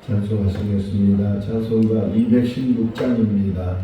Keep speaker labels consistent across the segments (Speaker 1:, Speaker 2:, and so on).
Speaker 1: 찬송하시겠습니다. 찬송가 216장입니다.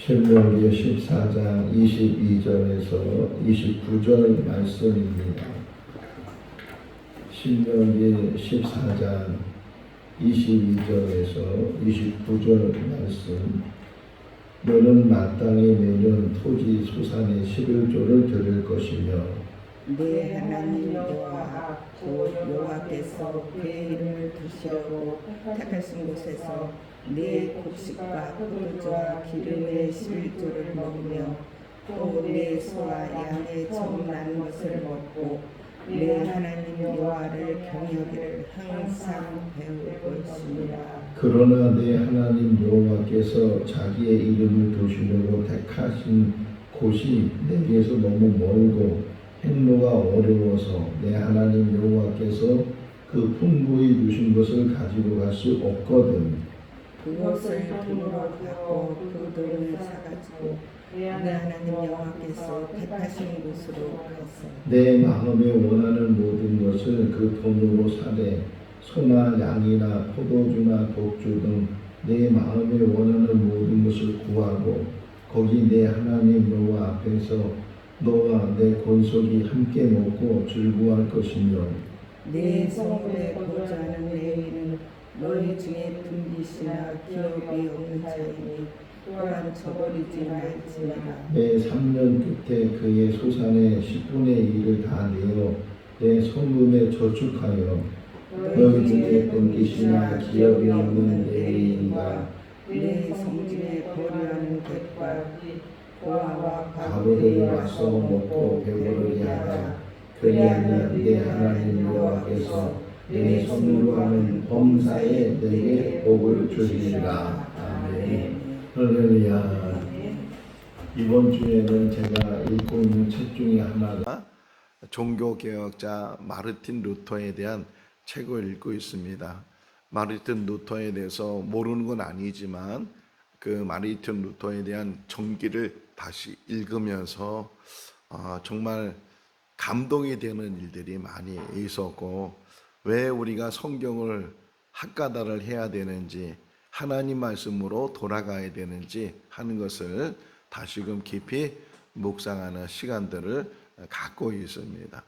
Speaker 1: 신명기 14장 22절에서 29절 말씀입니다. 신명기 14장 22절에서 29절 말씀. 너는 마땅히 매년 토지 소산의 11조를 드릴 것이며
Speaker 2: 네 하나님 여호와 곧 여호와께서 회의를 드시려고 택하신 곳에서 네 곡식과 포도주와 기름의 11조를 먹으며 또 내 소와 양의 처음 난 것을 먹고 내 하나님 여호와를 경외하기를 항상 배울 것입니다.
Speaker 1: 그러나 내 하나님 여호와께서 자기의 이름을 두시려고 택하신 곳이 내게서 너무 멀고 행로가 어려워서 내 하나님 여호와께서 그 풍부히 주신 것을 가지고 갈 수 없거든.
Speaker 2: 그것을 돈으로 받고 그 돈을 사가지고 내 하나님 여호와께서 택하신 곳으로 가서
Speaker 1: 내 마음에 원하는 모든 것을 그 돈으로 사되 소나 양이나 포도주나 독주 등 내 마음에 원하는 모든 것을 구하고 거기 내 하나님 여호와 앞에서 너와 내 권속이 함께 먹고 즐거워할 것이며
Speaker 2: 내 성읍에 거주하는 레위는 너희 중에 등기시나 기업이 없는 자이니 또한 저버리지 말지니라.
Speaker 1: 내 3년 끝에 그의 소산의 10분의 1을 다 내어 내 성금에 저축하여 너희 중에 등기시나 기업이 없는 레위인과
Speaker 2: 내 성중에 거류하는 객과 고아와
Speaker 1: 가부들이 와서 먹고 배부르게 하라. 그리하면 내 하나님 여호와께서 내 손으로 하는 범사에 내게 복을 주시리라. 아멘. 할렐루야. 이번 주에는 제가 읽고 있는 책 중에 하나가 종교개혁자 마르틴 루터에 대한 책을 읽고 있습니다. 마르틴 루터에 대해서 모르는 건 아니지만 그 마르틴 루터에 대한 전기를 다시 읽으면서 정말 감동이 되는 일들이 많이 있었고, 왜 우리가 성경을 학가다를 해야 되는지, 하나님 말씀으로 돌아가야 되는지 하는 것을 다시금 깊이 묵상하는 시간들을 갖고 있습니다.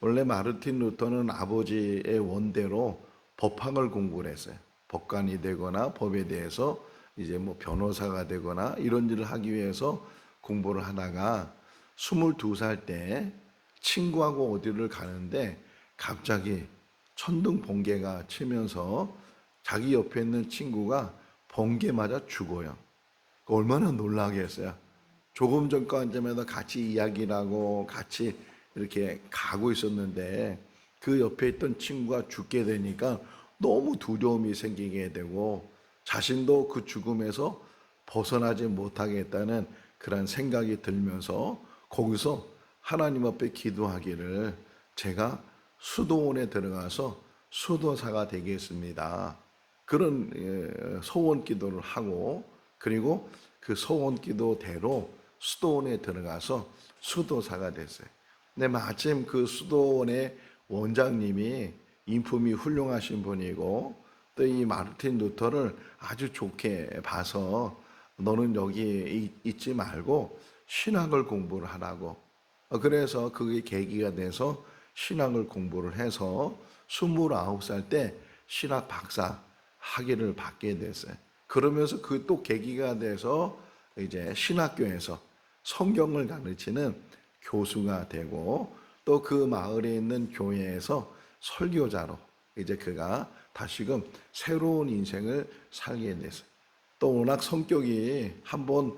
Speaker 1: 원래 마르틴 루터는 아버지의 원대로 법학을 공부를 했어요. 법관이 되거나 법에 대해서 이제 뭐 변호사가 되거나 이런 일을 하기 위해서 공부를 하다가 22살 때 친구하고 어디를 가는데 갑자기 천둥 번개가 치면서 자기 옆에 있는 친구가 번개 맞아 죽어요. 얼마나 놀라겠어요. 조금 전까지만 같이 이야기를 하고 같이 이렇게 가고 있었는데 그 옆에 있던 친구가 죽게 되니까 너무 두려움이 생기게 되고 자신도 그 죽음에서 벗어나지 못하겠다는 그런 생각이 들면서 거기서 하나님 앞에 기도하기를, 제가 수도원에 들어가서 수도사가 되겠습니다. 그런 소원 기도를 하고, 그리고 그 소원 기도대로 수도원에 들어가서 수도사가 됐어요. 근데 마침 그 수도원의 원장님이 인품이 훌륭하신 분이고 또 이 마르틴 루터를 아주 좋게 봐서 너는 여기 있지 말고 신학을 공부를 하라고. 그래서 그게 계기가 돼서 신학을 공부를 해서 29살 때 신학 박사 학위를 받게 됐어요. 그러면서 그 또 계기가 돼서 이제 신학교에서 성경을 가르치는 교수가 되고 또 그 마을에 있는 교회에서 설교자로 이제 그가 다시금 새로운 인생을 살게 됐어요. 또 워낙 성격이 한번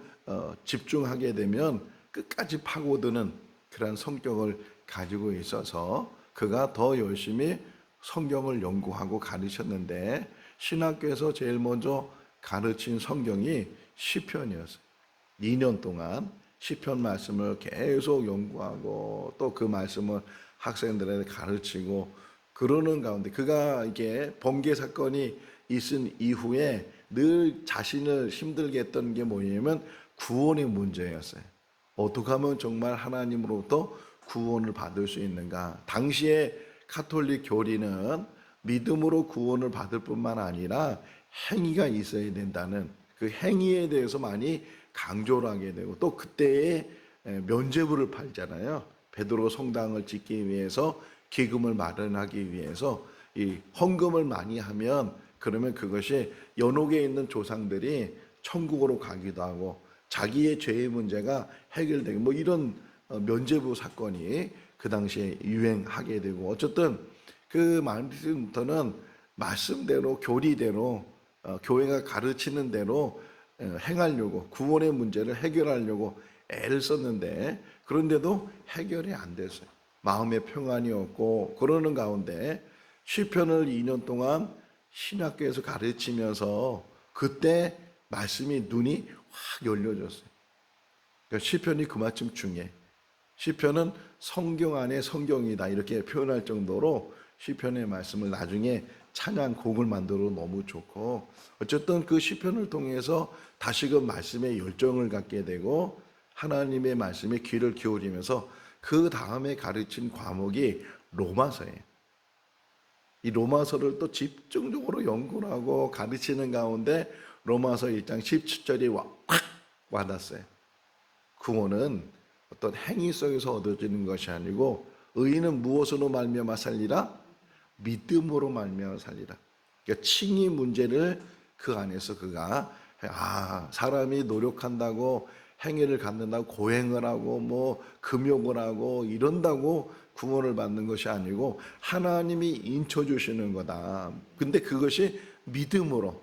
Speaker 1: 집중하게 되면 끝까지 파고드는 그런 성격을 가지고 있어서 그가 더 열심히 성경을 연구하고 가르쳤는데, 신학교에서 제일 먼저 가르친 성경이 시편이었어요. 2년 동안 시편 말씀을 계속 연구하고 또 그 말씀을 학생들에게 가르치고 그러는 가운데, 그가 이게 번개 사건이 있은 이후에 늘 자신을 힘들게 했던 게 뭐냐면 구원의 문제였어요. 어떻게 하면 정말 하나님으로부터 구원을 받을 수 있는가. 당시에 가톨릭 교리는 믿음으로 구원을 받을 뿐만 아니라 행위가 있어야 된다는 그 행위에 대해서 많이 강조를 하게 되고, 또 그때에 면죄부를 팔잖아요. 베드로 성당을 짓기 위해서 기금을 마련하기 위해서 이 헌금을 많이 하면 그러면 그것이 연옥에 있는 조상들이 천국으로 가기도 하고 자기의 죄의 문제가 해결되고 뭐 이런 면죄부 사건이 그 당시에 유행하게 되고, 어쨌든 그 마르틴 루터는 말씀대로 교리대로 교회가 가르치는 대로 행하려고 구원의 문제를 해결하려고 애를 썼는데, 그런데도 해결이 안 됐어요. 마음의 평안이 없고 그러는 가운데 시편을 2년 동안 신학교에서 가르치면서 그때 말씀이 눈이 확 열려졌어요. 그러니까 시편이 그만큼 중요해. 시편은 성경 안에 성경이다 이렇게 표현할 정도로 시편의 말씀을 나중에 찬양곡을 만들어 너무 좋고, 어쨌든 그 시편을 통해서 다시금 말씀에 열정을 갖게 되고 하나님의 말씀에 귀를 기울이면서 그 다음에 가르친 과목이 로마서예요. 이 로마서를 또 집중적으로 연구를 하고 가르치는 가운데 로마서 1장 17절이 확 와닿았어요. 구원은 어떤 행위 속에서 얻어지는 것이 아니고 의인은 무엇으로 말미암아 살리라? 믿음으로 말미암아 살리라. 그러니까 칭의 문제를 그 안에서 그가 사람이 노력한다고 행위를 갖는다고 고행을 하고 뭐 금욕을 하고 이런다고 구원을 받는 것이 아니고 하나님이 인쳐 주시는 거다. 근데 그것이 믿음으로,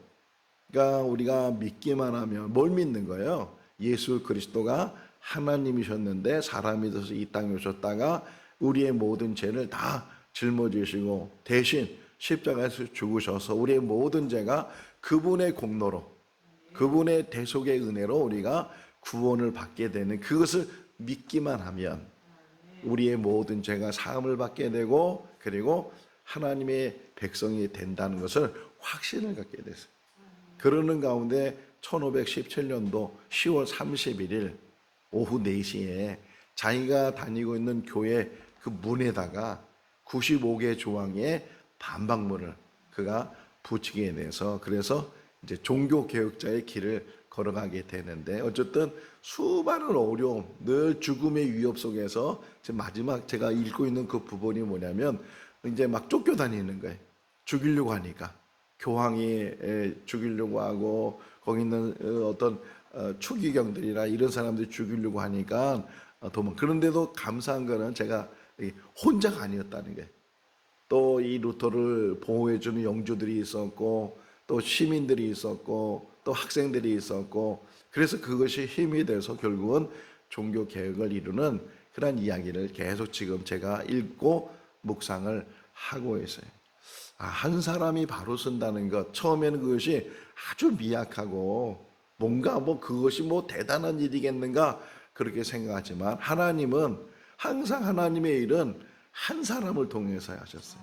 Speaker 1: 그러니까 우리가 믿기만 하면 뭘 믿는 거예요? 예수 그리스도가 하나님이셨는데 사람이 돼서 이 땅에 오셨다가 우리의 모든 죄를 다 짊어지시고 대신 십자가에서 죽으셔서 우리의 모든 죄가 그분의 공로로, 그분의 대속의 은혜로 우리가 구원을 받게 되는, 그것을 믿기만 하면 우리의 모든 죄가 사함을 받게 되고 그리고 하나님의 백성이 된다는 것을 확신을 갖게 됐어요. 그러는 가운데 1517년도 10월 31일 오후 4시에 자기가 다니고 있는 교회 그 문에다가 95개 조항의 반박문을 그가 붙이게 돼서, 그래서 이제 종교개혁자의 길을 걸어가게 되는데, 어쨌든 수많은 어려움, 늘 죽음의 위협 속에서 마지막 제가 읽고 있는 그 부분이 뭐냐면 이제 막 쫓겨다니는 거예요. 죽이려고 하니까 교황이 죽이려고 하고 거기 있는 어떤 추기경들이나 이런 사람들이 죽이려고 하니까 도망. 그런데도 감사한 거는 제가 혼자가 아니었다는 게, 또 이 루터를 보호해주는 영주들이 있었고 또 시민들이 있었고 또 학생들이 있었고, 그래서 그것이 힘이 돼서 결국은 종교 개혁을 이루는 그런 이야기를 계속 지금 제가 읽고 묵상을 하고 있어요. 한 사람이 바로 쓴다는 것, 처음에는 그것이 아주 미약하고 뭔가 그것이 대단한 일이겠는가 그렇게 생각하지만 하나님은 항상 하나님의 일은 한 사람을 통해서 하셨어요.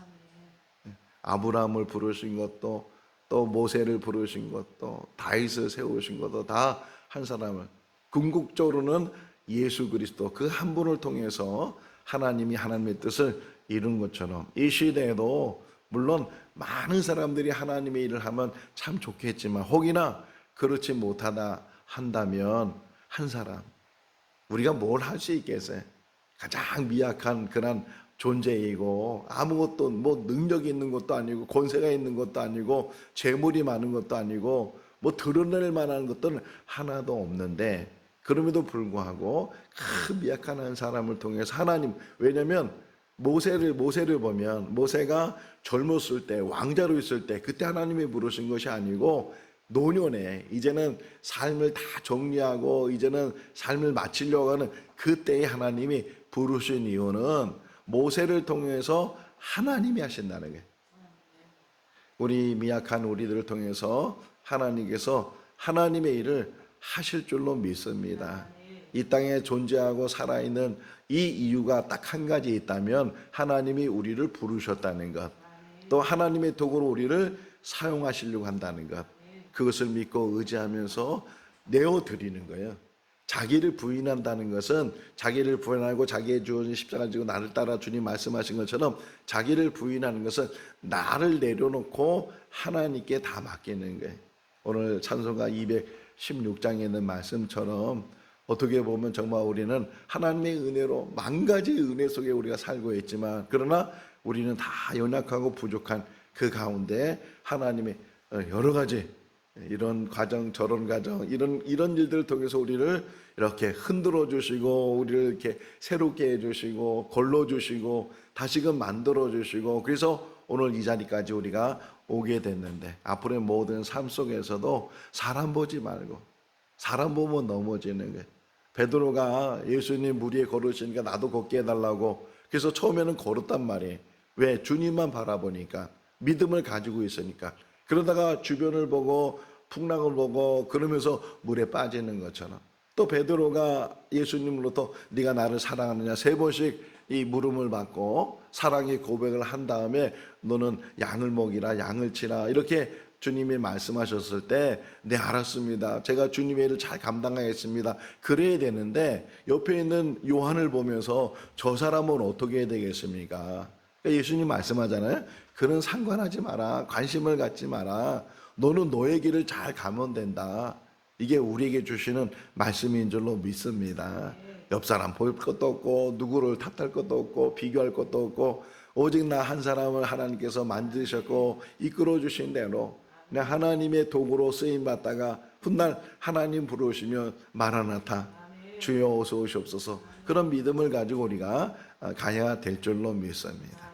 Speaker 1: 아브라함을 부르신 것도, 또 모세를 부르신 것도, 다윗을 세우신 것도 다 한 사람을, 궁극적으로는 예수 그리스도 그 한 분을 통해서 하나님이 하나님의 뜻을 이룬 것처럼 이 시대에도 물론 많은 사람들이 하나님의 일을 하면 참 좋겠지만 혹이나 그렇지 못하다 한다면 한 사람, 우리가 뭘 할 수 있겠어요? 가장 미약한 그런 존재이고 아무것도 능력이 있는 것도 아니고 권세가 있는 것도 아니고 재물이 많은 것도 아니고 드러낼 만한 것들은 하나도 없는데, 그럼에도 불구하고 그 미약한 한 사람을 통해서 하나님, 왜냐하면 모세를 보면 모세가 젊었을 때 왕자로 있을 때 그때 하나님이 부르신 것이 아니고 노년에 이제는 삶을 다 정리하고 이제는 삶을 마치려고 하는 그때의 하나님이 부르신 이유는 모세를 통해서 하나님이 하신다는 거예요. 우리 미약한 우리들을 통해서 하나님께서 하나님의 일을 하실 줄로 믿습니다. 이 땅에 존재하고 살아있는 이 이유가 딱 한 가지 있다면 하나님이 우리를 부르셨다는 것, 또 하나님의 도구로 우리를 사용하시려고 한다는 것, 그것을 믿고 의지하면서 내어드리는 거예요. 자기를 부인한다는 것은, 자기를 부인하고 자기의 주어진 십자가를 지고 나를 따라 주님 말씀하신 것처럼 자기를 부인하는 것은 나를 내려놓고 하나님께 다 맡기는 거예요. 오늘 찬송가 216장에 있는 말씀처럼 어떻게 보면 정말 우리는 하나님의 은혜로 만 가지 은혜 속에 우리가 살고 있지만, 그러나 우리는 다 연약하고 부족한 그 가운데 하나님의 여러 가지 이런 과정 저런 과정 이런 일들을 통해서 우리를 이렇게 흔들어 주시고 우리를 이렇게 새롭게 해주시고 걸러 주시고 다시금 만들어 주시고, 그래서 오늘 이 자리까지 우리가 오게 됐는데, 앞으로의 모든 삶 속에서도 사람 보지 말고, 사람 보면 넘어지는 거예요. 베드로가 예수님 물 위에 걸으시니까 나도 걷게 해달라고, 그래서 처음에는 걸었단 말이에요. 왜? 주님만 바라보니까, 믿음을 가지고 있으니까. 그러다가 주변을 보고 풍랑을 보고 그러면서 물에 빠지는 것처럼, 또 베드로가 예수님으로부터 네가 나를 사랑하느냐 3번씩 이 물음을 받고 사랑의 고백을 한 다음에 너는 양을 먹이라, 양을 치라, 이렇게 주님이 말씀하셨을 때 네 알았습니다, 제가 주님의 일을 잘 감당하겠습니다, 그래야 되는데 옆에 있는 요한을 보면서 저 사람은 어떻게 해야 되겠습니까? 그러니까 예수님 말씀하잖아요. 그런 상관하지 마라. 관심을 갖지 마라. 너는 너의 길을 잘 가면 된다. 이게 우리에게 주시는 말씀인 줄로 믿습니다. 옆 사람 볼 것도 없고 누구를 탓할 것도 없고 비교할 것도 없고 오직 나 한 사람을 하나님께서 만드셨고 이끌어 주신 대로 그냥 하나님의 도구로 쓰임 받다가 훗날 하나님 부르시면 마라나타 주여 어서 오시옵소서 그런 믿음을 가지고 우리가 가야 될 줄로 믿습니다.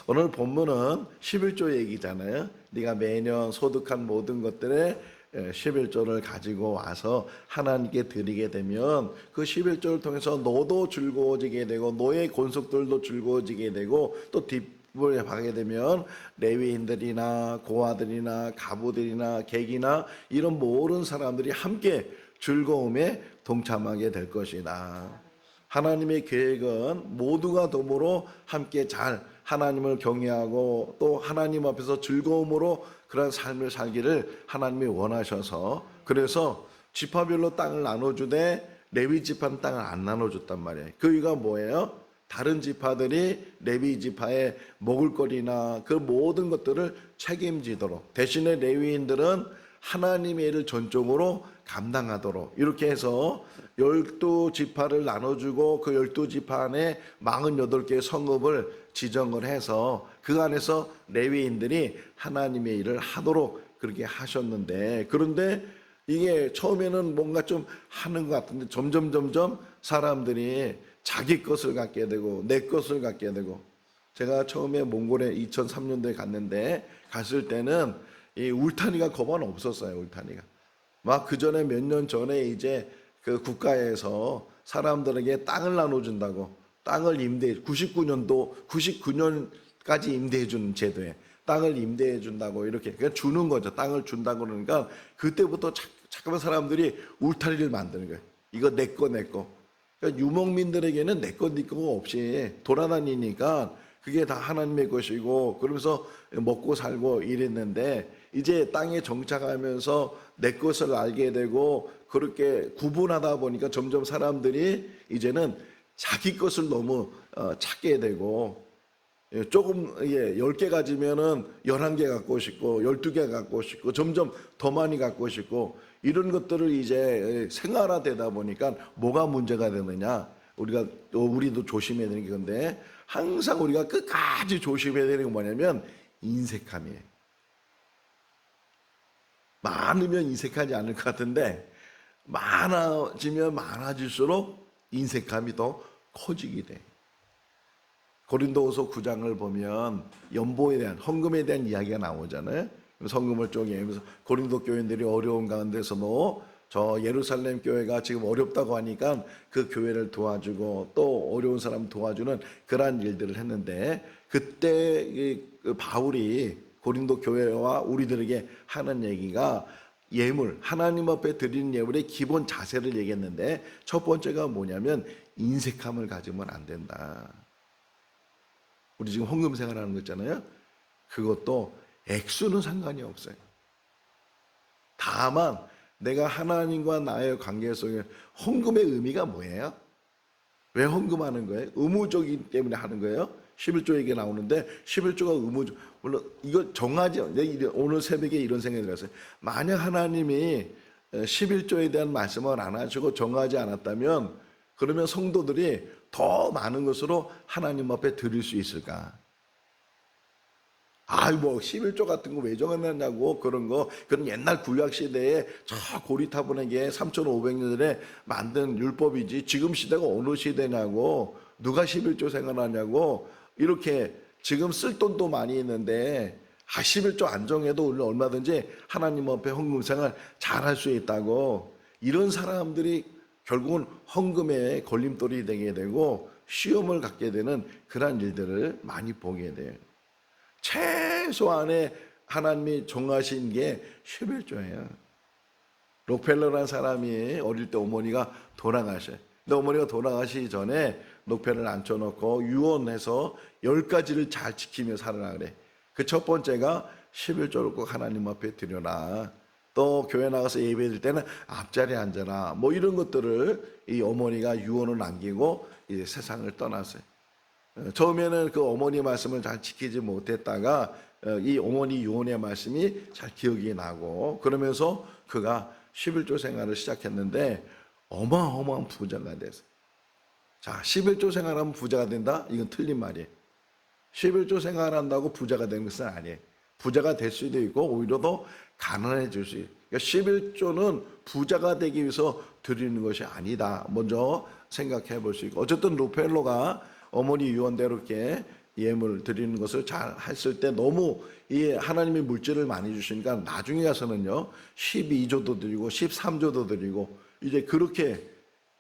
Speaker 1: 오늘 본문은 11조 얘기잖아요. 네가 매년 소득한 모든 것들에 11조를 가지고 와서 하나님께 드리게 되면 그 11조를 통해서 너도 즐거워지게 되고 너의 권속들도 즐거워지게 되고 또 뒷부분에 가게 되면 레위인들이나 고아들이나 가부들이나 객이나 이런 모든 사람들이 함께 즐거움에 동참하게 될 것이다. 하나님의 계획은 모두가 도모로 함께 잘 하나님을 경외하고 또 하나님 앞에서 즐거움으로 그런 삶을 살기를 하나님이 원하셔서 그래서 지파별로 땅을 나눠주되 레위 지파는 땅을 안 나눠줬단 말이에요. 그 이유가 뭐예요? 다른 지파들이 레위 지파의 먹을거리나 그 모든 것들을 책임지도록 대신에 레위인들은 하나님의 일을 전적으로 감당하도록 이렇게 해서 12지파를 나눠주고 그 12지파 안에 48개의 성읍을 지정을 해서 그 안에서 레위인들이 하나님의 일을 하도록 그렇게 하셨는데 그런데 이게 처음에는 뭔가 좀 하는 것 같은데 점점 사람들이 자기 것을 갖게 되고 내 것을 갖게 되고 제가 처음에 몽골에 2003년도에 갔는데 갔을 때는 이 울타리가 거반 없었어요. 울타리가 막 그 전에 몇 년 전에 이제 그 국가에서 사람들에게 땅을 나눠준다고 땅을 임대해 99년까지 임대해 주는 제도에 땅을 임대해 준다고 이렇게 그냥 주는 거죠. 땅을 준다고 그러니까 그때부터 잠깐만 사람들이 울타리를 만드는 거예요. 이거 내 거 내 거. 그러니까 유목민들에게는 내 거 네 거가 없이 돌아다니니까 그게 다 하나님의 것이고 그러면서 먹고 살고 이랬는데 이제 땅에 정착하면서 내 것을 알게 되고 그렇게 구분하다 보니까 점점 사람들이 이제는 자기 것을 너무 찾게 되고 조금 10개 가지면은 11개 갖고 싶고 12개 갖고 싶고 점점 더 많이 갖고 싶고 이런 것들을 이제 생활화되다 보니까 뭐가 문제가 되느냐 우리도 조심해야 되는 게 건데 항상 우리가 끝까지 조심해야 되는 게 뭐냐면 인색함이에요. 많으면 인색하지 않을 것 같은데 많아지면 많아질수록 인색함이 더 커지게 돼. 고린도후서 9장을 보면 연보에 대한 헌금에 대한 이야기가 나오잖아요. 헌금을 쪼개면서 고린도 교인들이 어려운 가운데서도 저 예루살렘 교회가 지금 어렵다고 하니까 그 교회를 도와주고 또 어려운 사람 도와주는 그러한 일들을 했는데 그때 그 바울이 고린도 교회와 우리들에게 하는 얘기가 예물, 하나님 앞에 드리는 예물의 기본 자세를 얘기했는데 첫 번째가 뭐냐면 인색함을 가지면 안 된다. 우리 지금 헌금 생활하는 거 있잖아요. 그것도 액수는 상관이 없어요. 다만 내가 하나님과 나의 관계 속에 헌금의 의미가 뭐예요? 왜 헌금하는 거예요? 의무적이기 때문에 하는 거예요? 11조 얘기 나오는데 11조가 의무적 물론 이거 정하지 오늘 새벽에 이런 생각이 들었어요. 만약 하나님이 11조에 대한 말씀을 안 하시고 정하지 않았다면 그러면 성도들이 더 많은 것으로 하나님 앞에 드릴 수 있을까? 뭐 11조 같은 거 왜 정해놨냐고 그런 거 그런 옛날 구약 시대에 저 고리타분하게 3,500년 전에 만든 율법이지 지금 시대가 어느 시대냐고 누가 11조 생각하냐고 이렇게 지금 쓸 돈도 많이 있는데 11조 안 정해도 우리는 얼마든지 하나님 앞에 헌금 생활 잘할 수 있다고 이런 사람들이 결국은 헌금에 걸림돌이 되게 되고 시험을 갖게 되는 그런 일들을 많이 보게 돼요. 최소한의 하나님이 정하신 게 11조예요. 록펠러라는 사람이 어릴 때 어머니가 돌아가셔요. 근데 어머니가 돌아가시기 전에 록펠러를 앉혀놓고 유언해서 10가지를 잘 지키며 살아라 그래. 그 첫 번째가 11조를 꼭 하나님 앞에 드려라. 또 교회 나가서 예배 드릴 때는 앞자리에 앉아라. 뭐 이런 것들을 이 어머니가 유언을 남기고 이제 세상을 떠났어요. 처음에는 그 어머니 말씀을 잘 지키지 못했다가 이 어머니 유언의 말씀이 잘 기억이 나고 그러면서 그가 11조 생활을 시작했는데 어마어마한 부자가 됐어요. 자, 11조 생활하면 부자가 된다? 이건 틀린 말이에요. 11조 생활한다고 부자가 되는 것은 아니에요. 부자가 될 수도 있고 오히려 더 가난해질 수 있어요. 그러니까 11조는 부자가 되기 위해서 드리는 것이 아니다. 먼저 생각해 볼 수 있고 어쨌든 루펠로가 어머니 유언대로 이렇게 예물 드리는 것을 잘 했을 때 너무 이 하나님의 물질을 많이 주시니까 나중에 가서는요 12조도 드리고 13조도 드리고 이제 그렇게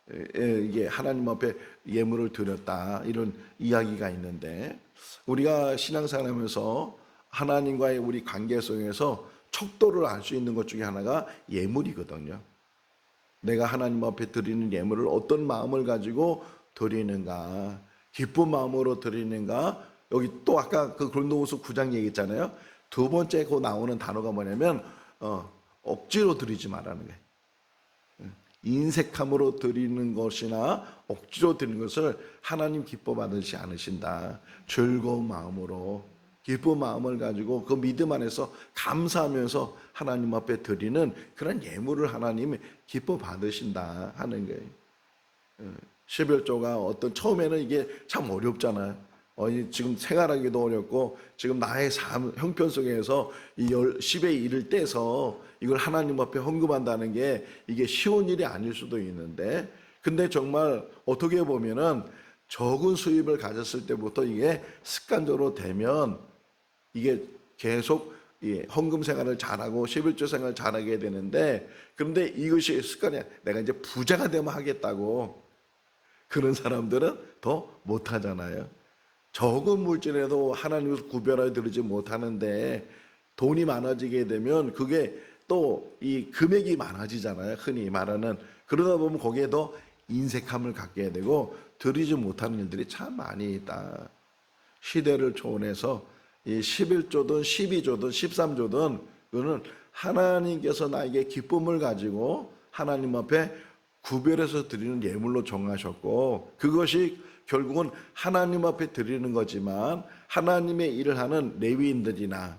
Speaker 1: 이게 하나님 앞에 예물을 드렸다 이런 이야기가 있는데 우리가 신앙생활하면서 하나님과의 우리 관계 속에서 척도를 알 수 있는 것 중에 하나가 예물이거든요. 내가 하나님 앞에 드리는 예물을 어떤 마음을 가지고 드리는가, 기쁜 마음으로 드리는가. 여기 또 아까 그 고린도후서 9장 얘기했잖아요. 두 번째 그 나오는 단어가 뭐냐면 억지로 드리지 말라는 거예요. 인색함으로 드리는 것이나 억지로 드리는 것을 하나님 기뻐 받으시 않으신다. 즐거운 마음으로 기쁜 마음을 가지고 그 믿음 안에서 감사하면서 하나님 앞에 드리는 그런 예물을 하나님이 기뻐 받으신다 하는 거예요. 11조가 어떤 처음에는 이게 참 어렵잖아요. 지금 생활하기도 어렵고 지금 나의 삶 형편 속에서 이 10의 1을 떼서 이걸 하나님 앞에 헌금한다는 게 이게 쉬운 일이 아닐 수도 있는데 근데 정말 어떻게 보면은 적은 수입을 가졌을 때부터 이게 습관적으로 되면 이게 계속 헌금 생활을 잘하고 11조 생활을 잘하게 되는데 그런데 이것이 습관이야. 내가 이제 부자가 되면 하겠다고 그런 사람들은 더 못하잖아요. 적은 물질에도 하나님을 구별하여 드리지 못하는데 돈이 많아지게 되면 그게 또 이 금액이 많아지잖아요. 흔히 말하는 그러다 보면 거기에 더 인색함을 갖게 되고 드리지 못하는 일들이 참 많이 있다. 시대를 초월해서 이 11조든 12조든 13조든 그거는 하나님께서 나에게 기쁨을 가지고 하나님 앞에 구별해서 드리는 예물로 정하셨고 그것이 결국은 하나님 앞에 드리는 거지만 하나님의 일을 하는 레위인들이나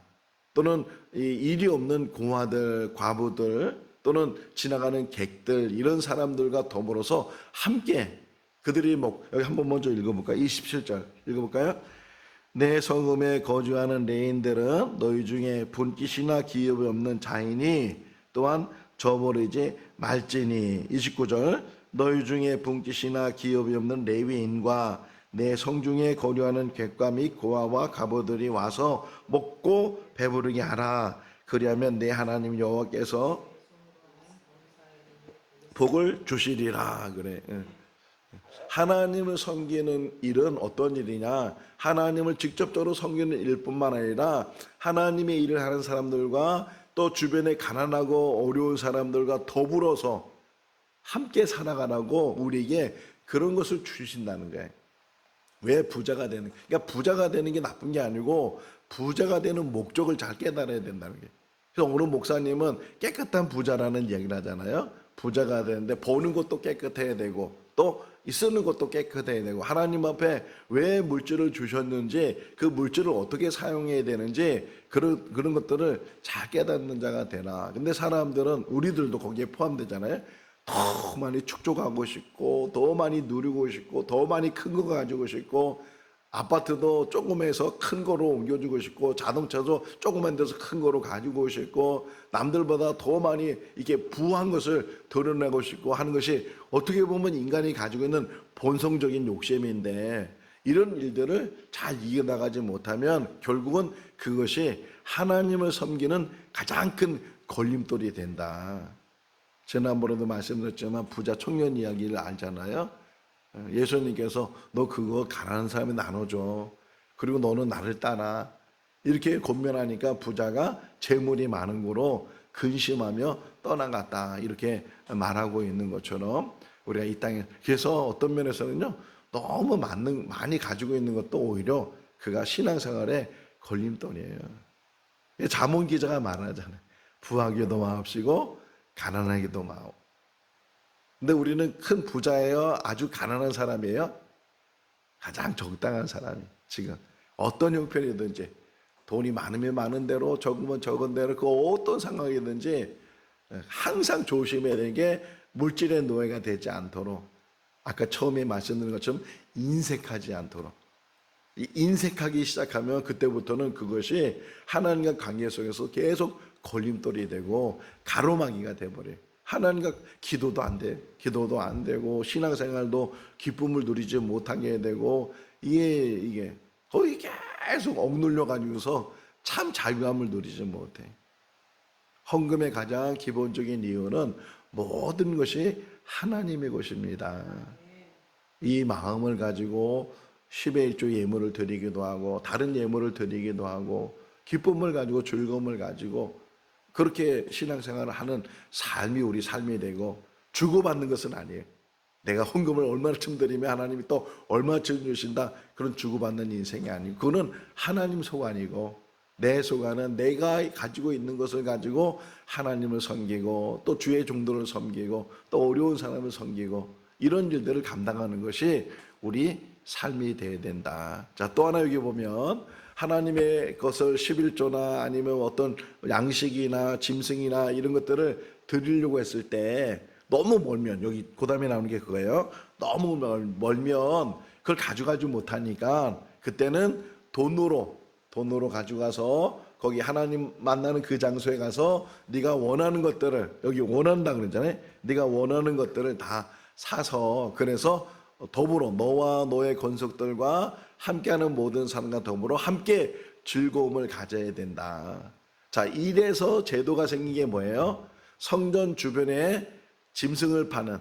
Speaker 1: 또는 이 일이 없는 공화들, 과부들 또는 지나가는 객들 이런 사람들과 더불어서 함께 그들이 여기 한번 먼저 읽어볼까요? 27절 읽어볼까요? 내 성읍에 거주하는 레인들은 너희 중에 분깃이나 기업이 없는 자인이 또한 저버리지 말지니 29절 너희 중에 분깃이나 기업이 없는 레위인과 내 성중에 거류하는 객과 및 고아와 가보들이 와서 먹고 배부르게 하라. 그리하면 내 하나님 여호와께서 복을 주시리라 그래. 하나님을 섬기는 일은 어떤 일이냐? 하나님을 직접적으로 섬기는 일뿐만 아니라 하나님의 일을 하는 사람들과 또 주변에 가난하고 어려운 사람들과 더불어서 함께 살아가라고 우리에게 그런 것을 주신다는 거예요. 왜 부자가 되는? 그러니까 부자가 되는 게 나쁜 게 아니고 부자가 되는 목적을 잘 깨달아야 된다는 거예요. 그래서 오늘 목사님은 깨끗한 부자라는 얘기를 하잖아요. 부자가 되는데 버는 것도 깨끗해야 되고 또 쓰는 것도 깨끗해야 되고 하나님 앞에 왜 물질을 주셨는지 그 물질을 어떻게 사용해야 되는지 그런 것들을 잘 깨닫는 자가 되나. 근데 사람들은 우리들도 거기에 포함되잖아요. 더 많이 축적하고 싶고 더 많이 누리고 싶고 더 많이 큰 거 가지고 싶고 아파트도 조금해서 큰 거로 옮겨주고 싶고 자동차도 조그만 데서 큰 거로 가지고 싶고 남들보다 더 많이 이렇게 부한 것을 드러내고 싶고 하는 것이 어떻게 보면 인간이 가지고 있는 본성적인 욕심인데 이런 일들을 잘 이겨나가지 못하면 결국은 그것이 하나님을 섬기는 가장 큰 걸림돌이 된다. 지난번에도 말씀드렸지만 부자 청년 이야기를 알잖아요. 예수님께서 너 그거 가난한 사람에 나눠줘. 그리고 너는 나를 따라. 이렇게 권면하니까 부자가 재물이 많은 거로 근심하며 떠나갔다. 이렇게 말하고 있는 것처럼 우리가 이 땅에 그래서 어떤 면에서는요. 너무 많이 가지고 있는 것도 오히려 그가 신앙생활에 걸림돌이에요. 잠언 기자가 말하잖아요. 부하기도 마옵시고 가난하기도 마옵. 근데 우리는 큰 부자예요? 아주 가난한 사람이에요? 가장 적당한 사람이 지금 어떤 형편이든지 돈이 많으면 많은 대로 적으면 적은 대로 그 어떤 상황이든지 항상 조심해야 되는 게 물질의 노예가 되지 않도록 아까 처음에 말씀드린 것처럼 인색하지 않도록 인색하기 시작하면 그때부터는 그것이 하나님과 관계 속에서 계속 걸림돌이 되고 가로막이가 돼버려요. 하나님과 기도도 안 돼, 기도도 안 되고 신앙생활도 기쁨을 누리지 못하게 되고 이게 거의 계속 억눌려 가지고서 참 자유함을 누리지 못해. 헌금의 가장 기본적인 이유는 모든 것이 하나님의 것입니다. 이 마음을 가지고 10의 1조 예물을 드리기도 하고 다른 예물을 드리기도 하고 기쁨을 가지고 즐거움을 가지고 그렇게 신앙생활을 하는 삶이 우리 삶이 되고 주고받는 것은 아니에요. 내가 헌금을 얼마쯤 드리면 하나님이 또 얼마쯤 주신다 그런 주고받는 인생이 아니고 그거는 하나님 소관이고 내 소관은 내가 가지고 있는 것을 가지고 하나님을 섬기고 또 주의 종들을 섬기고 또 어려운 사람을 섬기고 이런 일들을 감당하는 것이 우리 삶이 되어야 된다. 자, 또 하나 여기 보면 하나님의 것을 11조나 아니면 어떤 양식이나 짐승이나 이런 것들을 드리려고 했을 때 너무 멀면 여기 그 다음에 나오는 게 그거예요. 너무 멀면 그걸 가져가지 못하니까 그때는 돈으로 가져가서 거기 하나님 만나는 그 장소에 가서 네가 원하는 것들을 여기 원한다 그러잖아요. 네가 원하는 것들을 다 사서 그래서 더불어 너와 너의 권속들과 함께하는 모든 사람과 더불어 함께 즐거움을 가져야 된다. 자, 이래서 제도가 생긴 게 뭐예요? 성전 주변에 짐승을 파는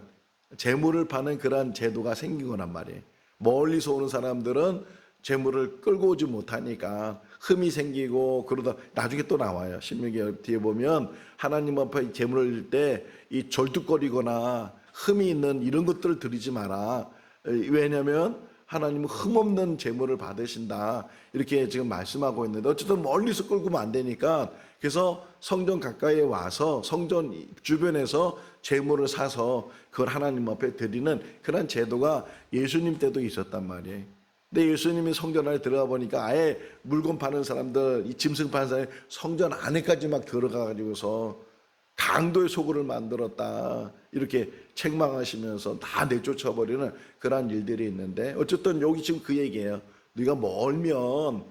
Speaker 1: 재물을 파는 그러한 제도가 생긴 거란 말이에요. 멀리서 오는 사람들은 재물을 끌고 오지 못하니까 흠이 생기고 그러다 나중에 또 나와요. 신명기 뒤에 보면 하나님 앞에 재물을 드릴 때 이 절뚝거리거나 흠이 있는 이런 것들을 드리지 마라. 왜냐하면 하나님은 흠없는 재물을 받으신다 이렇게 지금 말씀하고 있는데 어쨌든 멀리서 끌고 오면 안 되니까 그래서 성전 가까이에 와서 성전 주변에서 재물을 사서 그걸 하나님 앞에 드리는 그런 제도가 예수님 때도 있었단 말이에요. 근데 예수님이 성전 안에 들어가 보니까 아예 물건 파는 사람들 이 짐승 파는 사람이 성전 안에까지 막 들어가 가지고서 강도의 소굴을 만들었다 이렇게 책망하시면서 다 내쫓아버리는 그런 일들이 있는데 어쨌든 여기 지금 그 얘기예요. 네가 멀면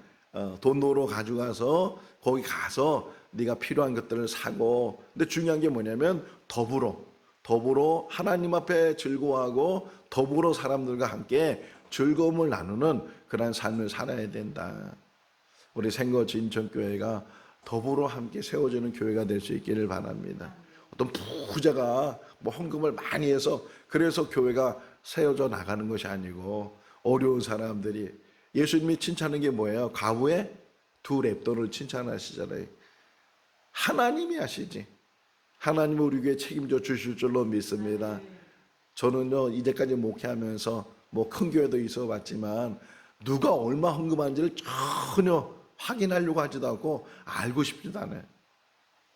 Speaker 1: 돈으로 가져가서 거기 가서 네가 필요한 것들을 사고 근데 중요한 게 뭐냐면 더불어 하나님 앞에 즐거워하고 더불어 사람들과 함께 즐거움을 나누는 그런 삶을 살아야 된다. 우리 생거지 인천교회가 더불어 함께 세워지는 교회가 될 수 있기를 바랍니다. 어떤 부자가 뭐 헌금을 많이 해서 그래서 교회가 세워져 나가는 것이 아니고 어려운 사람들이 예수님이 칭찬하는 게 뭐예요? 가부의 두 랩돈을 칭찬하시잖아요. 하나님이 하시지. 하나님은 우리 교회 책임져 주실 줄로 믿습니다. 저는요 이제까지 목회하면서 뭐 큰 교회도 있어 봤지만 누가 얼마 헌금하는지를 전혀 확인하려고 하지도 않고 알고 싶지도 않아요.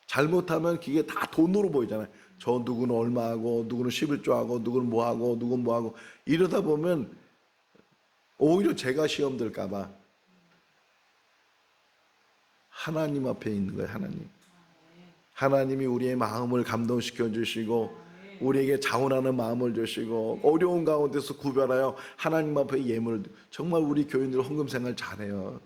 Speaker 1: 잘못하면 그게 다 돈으로 보이잖아요. 저 누구는 얼마하고 누구는 11조하고 누구는 뭐하고 누구는 뭐하고 이러다 보면 오히려 제가 시험 들까 봐 하나님 앞에 있는 거예요. 하나님이 우리의 마음을 감동시켜 주시고 우리에게 자원하는 마음을 주시고 어려운 가운데서 구별하여 하나님 앞에 예물을 정말 우리 교인들 헌금 생활 잘해요.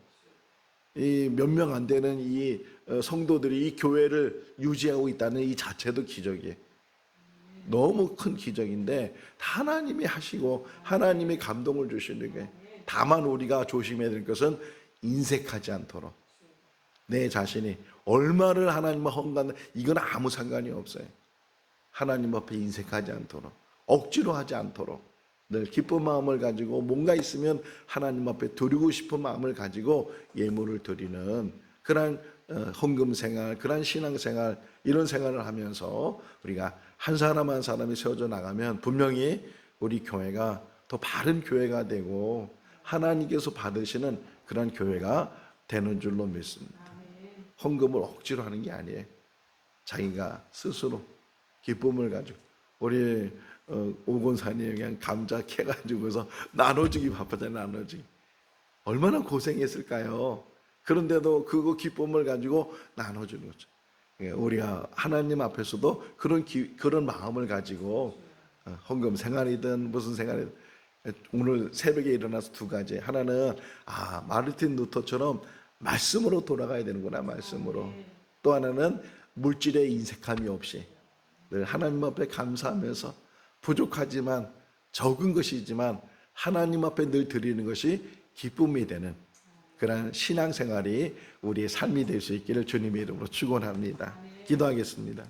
Speaker 1: 이 몇 명 안 되는 이 성도들이 이 교회를 유지하고 있다는 이 자체도 기적이에요. 너무 큰 기적인데 하나님이 하시고 하나님이 감동을 주시는 게 다만 우리가 조심해야 될 것은 인색하지 않도록 내 자신이 얼마를 하나님을 헌금한다 이건 아무 상관이 없어요. 하나님 앞에 인색하지 않도록 억지로 하지 않도록 늘 기쁜 마음을 가지고 뭔가 있으면 하나님 앞에 드리고 싶은 마음을 가지고 예물을 드리는 그런 헌금 생활, 그런 신앙 생활 이런 생활을 하면서 우리가 한 사람 한 사람이 세워져 나가면 분명히 우리 교회가 더 바른 교회가 되고 하나님께서 받으시는 그런 교회가 되는 줄로 믿습니다. 헌금을 억지로 하는 게 아니에요. 자기가 스스로 기쁨을 가지고 우리 오곤사님 그냥 감자 캐가지고서 나눠주기 바쁘잖아요. 나눠주기. 얼마나 고생했을까요? 그런데도 그거 기쁨을 가지고 나눠주는 거죠. 우리가 하나님 앞에서도 그런 마음을 가지고 헌금 생활이든 무슨 생활이든 오늘 새벽에 일어나서 두 가지. 하나는 마르틴 루터처럼 말씀으로 돌아가야 되는구나. 말씀으로. 또 하나는 물질에 인색함이 없이 늘 하나님 앞에 감사하면서 부족하지만 적은 것이지만 하나님 앞에 늘 드리는 것이 기쁨이 되는 그런 신앙생활이 우리의 삶이 될 수 있기를 주님의 이름으로 축원합니다. 기도하겠습니다.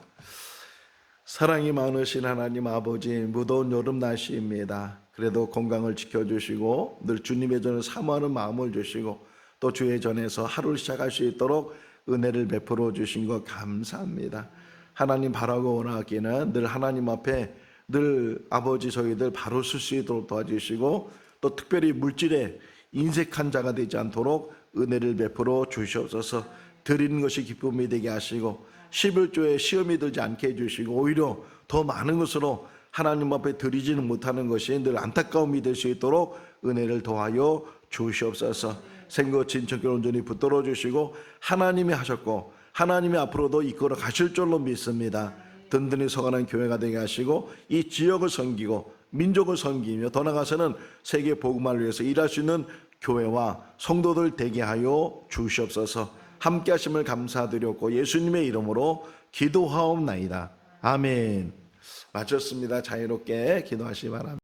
Speaker 1: 사랑이 많으신 하나님 아버지, 무더운 여름 날씨입니다. 그래도 건강을 지켜주시고 늘 주님의 전을 사모하는 마음을 주시고 또 주의 전에서 하루를 시작할 수 있도록 은혜를 베풀어 주신 것 감사합니다. 하나님 바라고 원하기는 늘 하나님 앞에 늘 아버지 저희들 바로 쓸 수 있도록 도와주시고 또 특별히 물질에 인색한 자가 되지 않도록 은혜를 베풀어 주시옵소서. 드리는 것이 기쁨이 되게 하시고 11조에 시험이 들지 않게 해주시고 오히려 더 많은 것으로 하나님 앞에 드리지는 못하는 것이 늘 안타까움이 될 수 있도록 은혜를 더하여 주시옵소서. 생것 친척결 온전히 붙들어 주시고 하나님이 하셨고 하나님이 앞으로도 이끌어 가실 줄로 믿습니다. 든든히 서가는 교회가 되게 하시고 이 지역을 섬기고 민족을 섬기며 더 나아가서는 세계 복음화를 위해서 일할 수 있는 교회와 성도들 되게 하여 주시옵소서. 함께 하심을 감사드렸고 예수님의 이름으로 기도하옵나이다. 아멘. 마쳤습니다. 자유롭게 기도하시기 바랍니다.